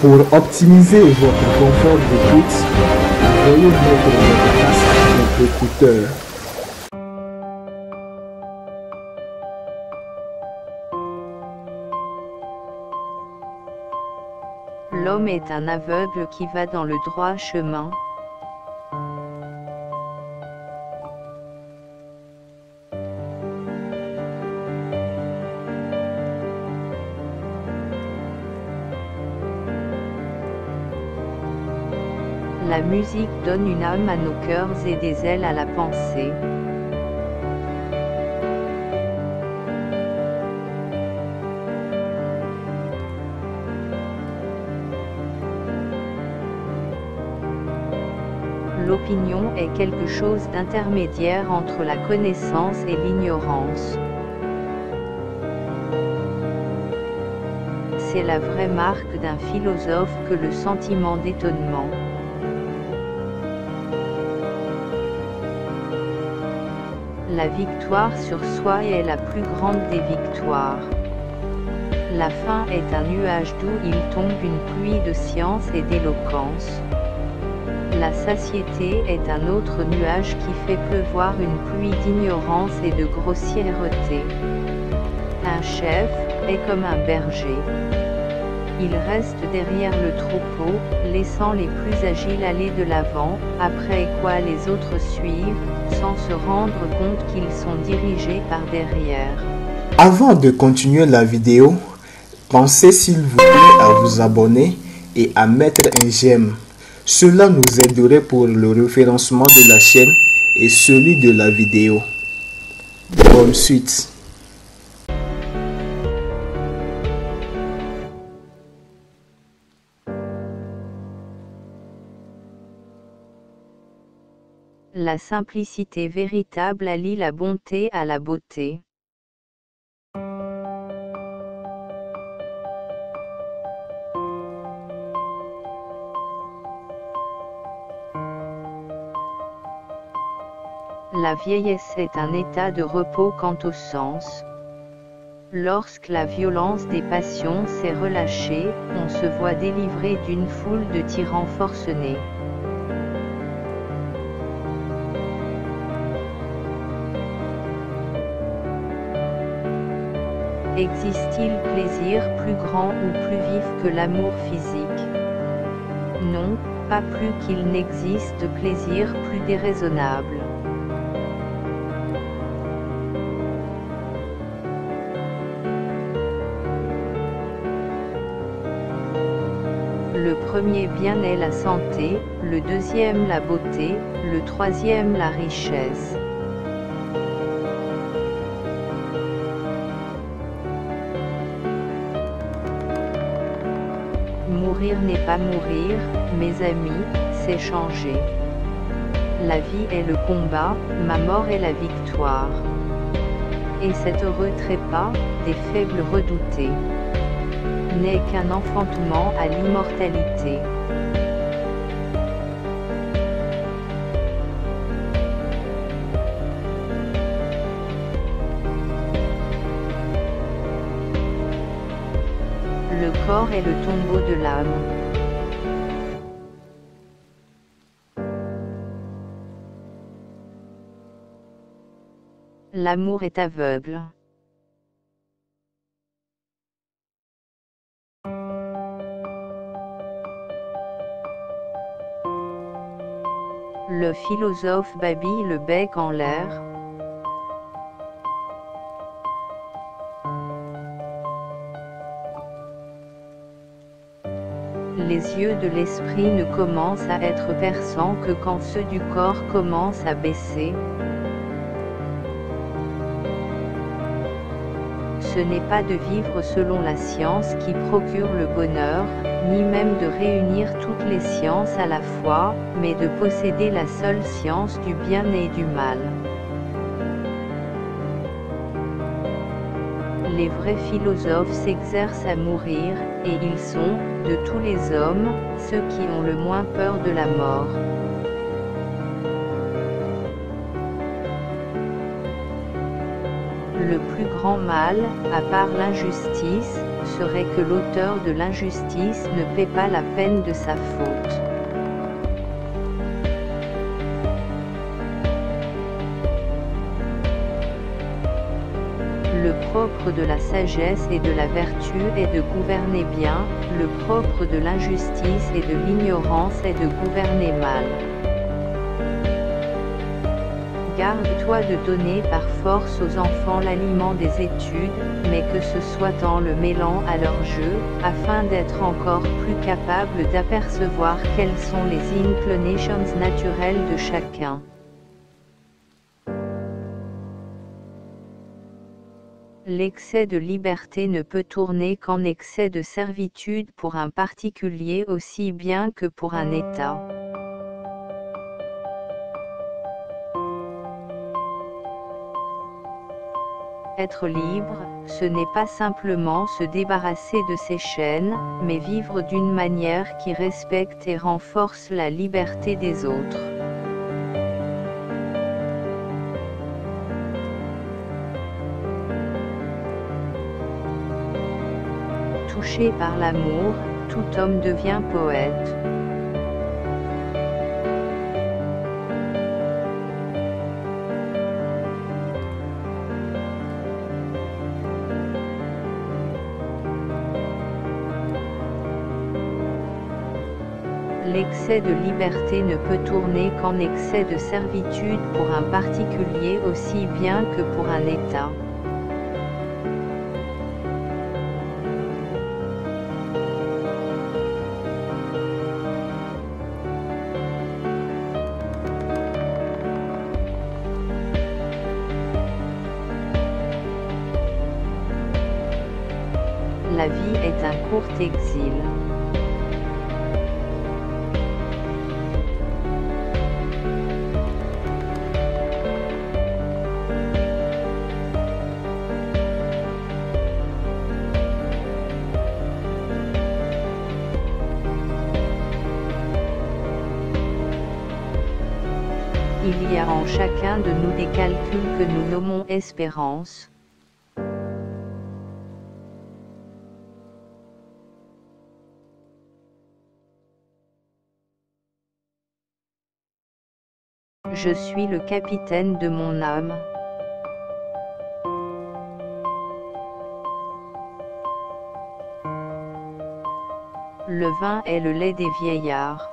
Pour optimiser votre confort d'écoute, veuillez mettre votre casque d'écouteur. L'homme est un aveugle qui va dans le droit chemin. La musique donne une âme à nos cœurs et des ailes à la pensée. L'opinion est quelque chose d'intermédiaire entre la connaissance et l'ignorance. C'est la vraie marque d'un philosophe que le sentiment d'étonnement. La victoire sur soi est la plus grande des victoires. La faim est un nuage d'où il tombe une pluie de science et d'éloquence. La satiété est un autre nuage qui fait pleuvoir une pluie d'ignorance et de grossièreté. Un chef est comme un berger. Il reste derrière le troupeau, laissant les plus agiles aller de l'avant, après quoi les autres suivent, sans se rendre compte qu'ils sont dirigés par derrière. Avant de continuer la vidéo, pensez s'il vous plaît à vous abonner et à mettre un j'aime. Cela nous aiderait pour le référencement de la chaîne et celui de la vidéo. Bonne suite. La simplicité véritable allie la bonté à la beauté. La vieillesse est un état de repos quant au sens. Lorsque la violence des passions s'est relâchée, on se voit délivré d'une foule de tyrans forcenés. Existe-t-il plaisir plus grand ou plus vif que l'amour physique? Non, pas plus qu'il n'existe plaisir plus déraisonnable. Le premier bien est la santé, le deuxième la beauté, le troisième la richesse. Mourir n'est pas mourir, mes amis, c'est changer. La vie est le combat, ma mort est la victoire. Et cet heureux trépas, des faibles redoutés, n'est qu'un enfantement à l'immortalité. Le corps est le tombeau de l'âme. L'amour est aveugle. Le philosophe babille le bec en l'air. Les yeux de l'esprit ne commencent à être perçants que quand ceux du corps commencent à baisser. Ce n'est pas de vivre selon la science qui procure le bonheur, ni même de réunir toutes les sciences à la fois, mais de posséder la seule science du bien et du mal. Les vrais philosophes s'exercent à mourir, et ils sont, de tous les hommes, ceux qui ont le moins peur de la mort. Le plus grand mal, à part l'injustice, serait que l'auteur de l'injustice ne paie pas la peine de sa faute. Le propre de la sagesse et de la vertu est de gouverner bien, le propre de l'injustice et de l'ignorance est de gouverner mal. Garde-toi de donner par force aux enfants l'aliment des études, mais que ce soit en le mêlant à leur jeu, afin d'être encore plus capable d'apercevoir quelles sont les inclinations naturelles de chacun. L'excès de liberté ne peut tourner qu'en excès de servitude pour un particulier aussi bien que pour un État. Être libre, ce n'est pas simplement se débarrasser de ses chaînes, mais vivre d'une manière qui respecte et renforce la liberté des autres. Touché par l'amour, tout homme devient poète. L'excès de liberté ne peut tourner qu'en excès de servitude pour un particulier aussi bien que pour un État. La vie est un court exil. Il y a en chacun de nous des calculs que nous nommons espérance. Je suis le capitaine de mon âme. Le vin est le lait des vieillards.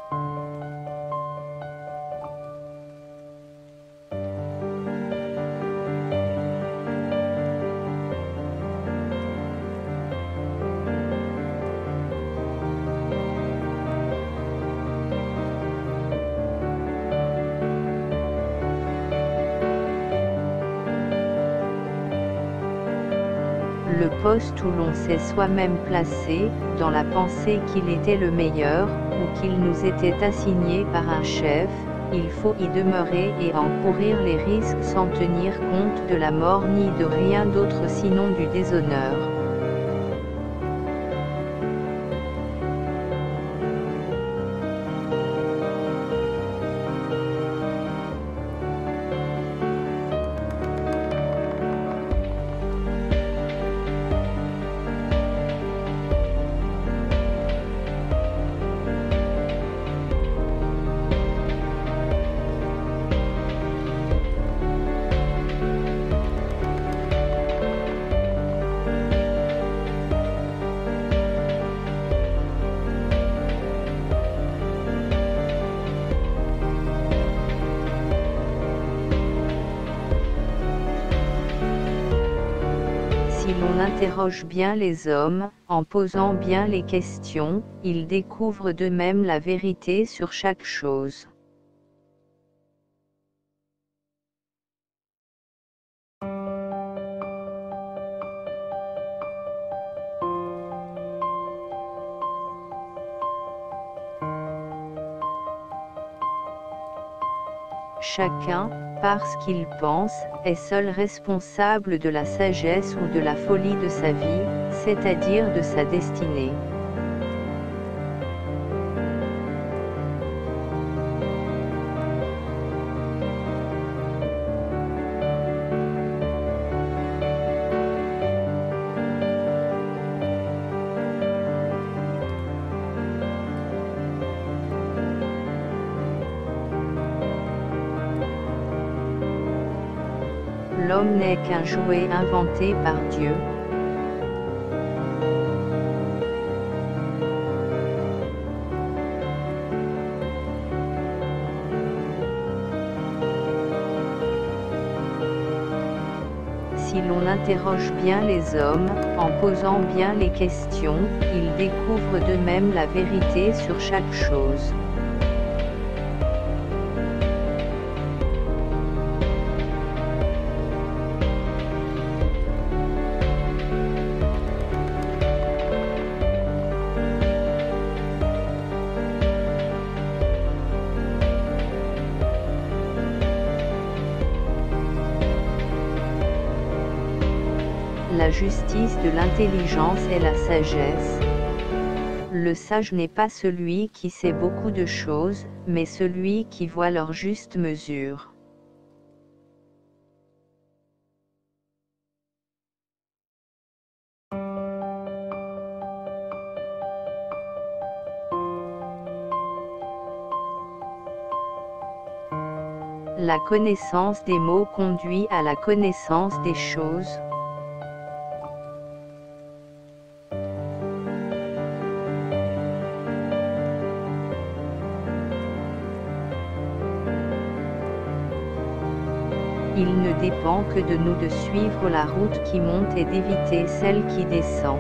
Le poste où l'on s'est soi-même placé, dans la pensée qu'il était le meilleur, ou qu'il nous était assigné par un chef, il faut y demeurer et en courir les risques sans tenir compte de la mort ni de rien d'autre sinon du déshonneur. Si l'on interroge bien les hommes, en posant bien les questions, ils découvrent d'eux-mêmes la vérité sur chaque chose. Chacun, parce qu'il pense, est seul responsable de la sagesse ou de la folie de sa vie, c'est-à-dire de sa destinée. l'homme n'est qu'un jouet inventé par Dieu. Si l'on interroge bien les hommes, en posant bien les questions, ils découvrent d'eux-mêmes la vérité sur chaque chose. La justice de l'intelligence est la sagesse. Le sage n'est pas celui qui sait beaucoup de choses, mais celui qui voit leur juste mesure. La connaissance des mots conduit à la connaissance des choses. Il ne dépend que de nous de suivre la route qui monte et d'éviter celle qui descend.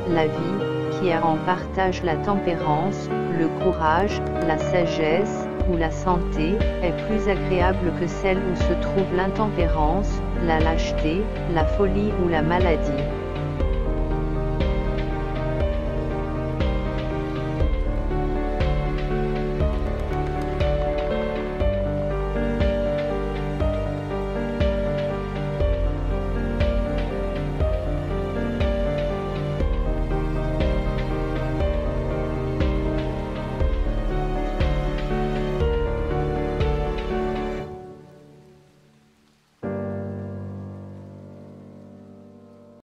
La vie, qui a en partage la tempérance, le courage, la sagesse, ou la santé, est plus agréable que celle où se trouve l'intempérance, la lâcheté, la folie ou la maladie.